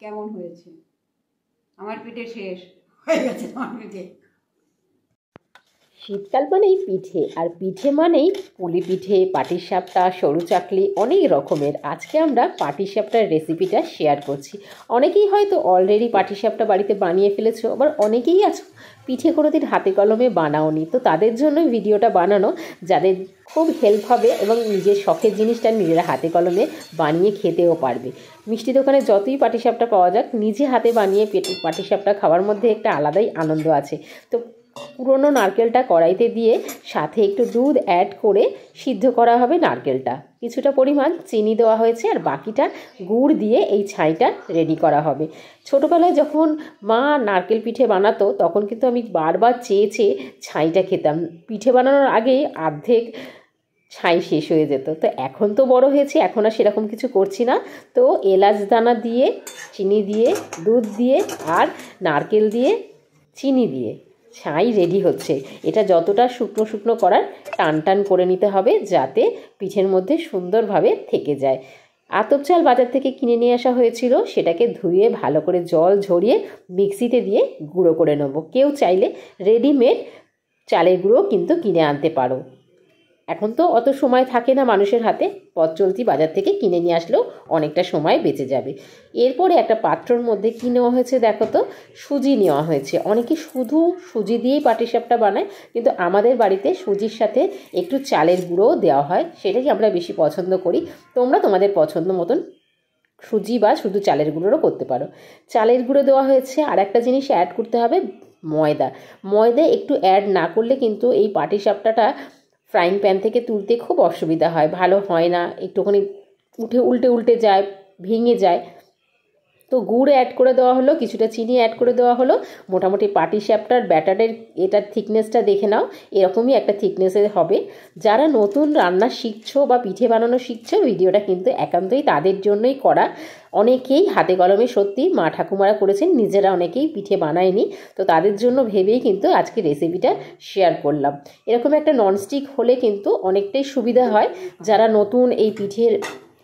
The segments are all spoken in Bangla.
কেমন হয়েছে? আমার পিঠে শেষ হয়ে গেছে। আমার পিঠে শীতকাল মানেই পিঠে, আর পিঠে মানেই পুলি পিঠে, পাটিসাপটা, সরু চাকলি, অনেক রকমের। আজকে আমরা পাটিসাপটার রেসিপিটা শেয়ার করছি। অনেকেই হয়তো অলরেডি পাটিসাপটা বাড়িতে বানিয়ে ফেলেছো, আবার অনেকেই আছো পিঠে কোনোদিন হাতে কলমে বানাওনি। তো তাদের জন্যই ভিডিওটা বানানো, যাদের খুব হেল্প হবে এবং নিজের শখের জিনিসটা নিজেরা হাতে কলমে বানিয়ে খেতেও পারবে। মিষ্টি দোকানে যতই পাটিসাপটা পাওয়া যাক, নিজে হাতে বানিয়ে পাটিসাপটা খাওয়ার মধ্যে একটা আলাদাই আনন্দ আছে। তো পুরনো নারকেলটা কড়াইতে দিয়ে সাথে একটু দুধ অ্যাড করে সিদ্ধ করা হবে নারকেলটা। কিছুটা পরিমাণ চিনি দেওয়া হয়েছে, আর বাকিটা গুড় দিয়ে এই ছাইটা রেডি করা হবে। ছোটোবেলায় যখন মা নারকেল পিঠে বানাতো, তখন কিন্তু আমি বারবার চেয়ে চেয়ে ছাইটা খেতাম। পিঠে বানানোর আগেই অর্ধেক ছাই শেষ হয়ে যেত। তো এখন তো বড় হয়েছি, এখন আর সেরকম কিছু করছি না। তো এলাচ দানা দিয়ে, চিনি দিয়ে, দুধ দিয়ে আর নারকেল দিয়ে, চিনি দিয়ে ছাই রেডি হচ্ছে। এটা যতটা শুকনো শুকনো করার টান টান করে নিতে হবে, যাতে পিঠের মধ্যে সুন্দরভাবে থেকে যায়। আতপ চাল বাজার থেকে কিনে নিয়ে আসা হয়েছিল, সেটাকে ধুয়ে ভালো করে জল ঝরিয়ে মিক্সিতে দিয়ে গুঁড়ো করে নেব। কেউ চাইলে রেডিমেড চালের গুঁড়ো কিন্তু কিনে আনতে পারো। এখন তো অত সময় থাকে না মানুষের হাতে, পথ চলতি বাজার থেকে কিনে নিয়ে আসলেও অনেকটা সময় বেঁচে যাবে। এরপরে একটা পাত্রর মধ্যে কী নেওয়া হয়েছে দেখো তো, সুজি নেওয়া হয়েছে। অনেকে শুধু সুজি দিয়েই পাটিসাপটা বানায়, কিন্তু আমাদের বাড়িতে সুজির সাথে একটু চালের গুঁড়োও দেওয়া হয়, সেটাই আমরা বেশি পছন্দ করি। তোমরা তোমাদের পছন্দ মতন সুজি বা শুধু চালের গুঁড়োরও করতে পারো। চালের গুঁড়ো দেওয়া হয়েছে। আর একটা জিনিস অ্যাড করতে হবে, ময়দা। ময়দা একটু অ্যাড না করলে কিন্তু এই পাটিসাপটাটা ফ্রাইং প্যান থেকে তুলতে খুব অসুবিধা হয়, ভালো হয় না, একটুখানি উল্টে উল্টে যায়, ভেঙে যায়। তো গুড় অ্যাড করে দেওয়া হলো, কিছুটা চিনি অ্যাড করে দেওয়া হলো। মোটামুটি পাটিসাপটার ব্যাটারের এটার থিকনেসটা দেখে নাও, এরকমই একটা থিকনেসের হবে। যারা নতুন রান্না শিখছো বা পিঠে বানানো শিখছো, ভিডিওটা কিন্তু একান্তই তাদের জন্যই করা। অনেকেই হাতে কলমে সত্যি মা ঠাকুমারা করেছেন, নিজেরা অনেকেই পিঠে বানায়নি। তো তাদের জন্য ভেবেই কিন্তু আজকে রেসিপিটা শেয়ার করলাম। এরকম একটা ননস্টিক হলে কিন্তু অনেকটাই সুবিধা হয়। যারা নতুন এই পিঠের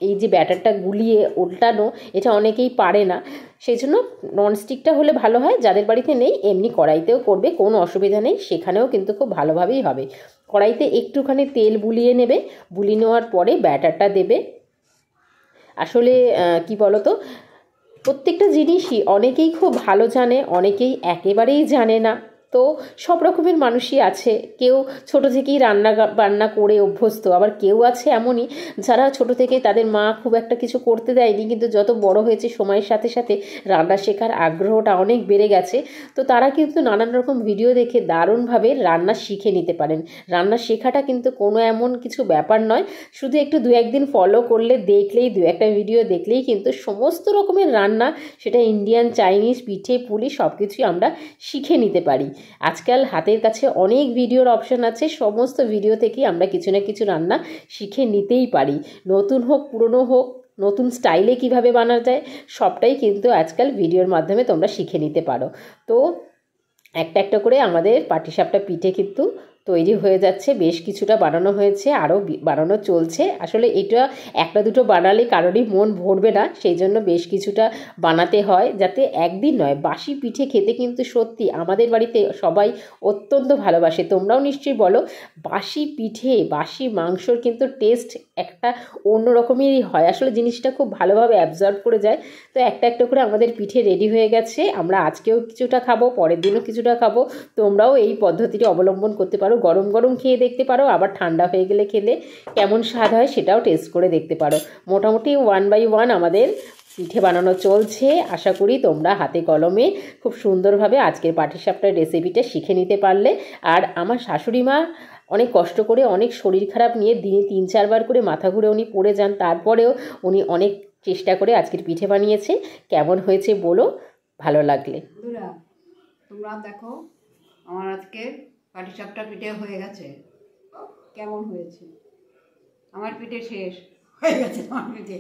এই যে ব্যাটারটা গুলিয়ে উল্টানো, এটা অনেকেই পারে না, সেই জন্য ননস্টিকটা হলে ভালো হয়। যাদের বাড়িতে নেই, এমনি কড়াইতেও করবে, কোনো অসুবিধা নেই, সেখানেও কিন্তু খুব ভালোভাবেই হবে। কড়াইতে একটুখানি তেল বুলিয়ে নেবে, বুলিয়ে নেওয়ার পরে ব্যাটারটা দেবে। আসলে কি বলো তো, প্রত্যেকটা জিনিসই অনেকেই খুব ভালো জানে, অনেকেই একেবারেই জানে না। তো সব রকমের মানুষই আছে। কেউ ছোট থেকেই বান্না করে অভ্যস্ত, আবার কেউ আছে এমনই যারা ছোট থেকে তাদের মা খুব একটা কিছু করতে দেয়নি, কিন্তু যত বড় হয়েছে সময়ের সাথে সাথে রান্না শেখার আগ্রহটা অনেক বেড়ে গেছে। তো তারা কিন্তু নানান রকম ভিডিও দেখে দারুণভাবে রান্না শিখে নিতে পারেন। রান্না শেখাটা কিন্তু কোনো এমন কিছু ব্যাপার নয়, শুধু একটু দু একদিন ফলো করলে, দেখলেই, দু একটা ভিডিও দেখলেই কিন্তু সমস্ত রকমের রান্না, সেটা ইন্ডিয়ান, চাইনিজ, পিঠে পুলি সব কিছুই আমরা শিখে নিতে পারি। আজকাল হাতের কাছে অনেক ভিডিওর অপশান আছে, সমস্ত ভিডিও থেকেই আমরা কিছু না কিছু রান্না শিখে নিতেই পারি। নতুন হোক পুরনো হোক, নতুন স্টাইলে কিভাবে বানানো যায়, সবটাই কিন্তু আজকাল ভিডিওর মাধ্যমে তোমরা শিখে নিতে পারো। তো একটা একটা করে আমাদের পাটিসাপটা পিঠে কিন্তু তৈরি হয়ে যাচ্ছে। বেশ কিছুটা বানানো হয়েছে, আরও বানানো চলছে। আসলে এটা একটা দুটো বানালে কারোরই মন ভরবে না, সেই জন্য বেশ কিছুটা বানাতে হয়, যাতে একদিন নয়। বাসি পিঠে খেতে কিন্তু সত্যি আমাদের বাড়িতে সবাই অত্যন্ত ভালোবাসে। তোমরাও নিশ্চয়ই বলো, বাসি পিঠে, বাসি মাংসর কিন্তু টেস্ট একটা অন্য রকমেরই হয়। আসলে জিনিসটা খুব ভালোভাবে অ্যাবজর্ব করে যায়। তো একটা একটা করে আমাদের পিঠে রেডি হয়ে গেছে। আমরা আজকেও কিছুটা খাবো, পরের দিনও কিছুটা খাবো। তোমরাও এই পদ্ধতিটি অবলম্বন করতে পারো। গরম গরম খেয়ে দেখতে পারো, আবার ঠান্ডা হয়ে গেলে খেলে কেমন স্বাদ হয় সেটাও টেস্ট করে দেখতে পারো। মোটামুটি 1 বাই 1 আমাদের পিঠে বানানো চলছে। আশা করি তোমরা হাতে কলমে খুব সুন্দরভাবে আজকের পাটিসাপটার রেসিপিটা শিখে নিতে পারলে। আর আমার শাশুড়ি মা অনেক কষ্ট করে, অনেক শরীর খারাপ নিয়ে দিনে 3-4 বার করে মাথা ঘুরে উনি পড়ে যান, তারপরেও উনি অনেক চেষ্টা করে আজকের পিঠে বানিয়েছে। কেমন হয়েছে বলো ভালো লাগলে। তোমরা দেখো, আমার আজকে পাটিসাপটা পিঠে হয়ে গেছে। কেমন হয়েছে? আমার পিঠে শেষ হয়ে গেছে। আমার পিঠে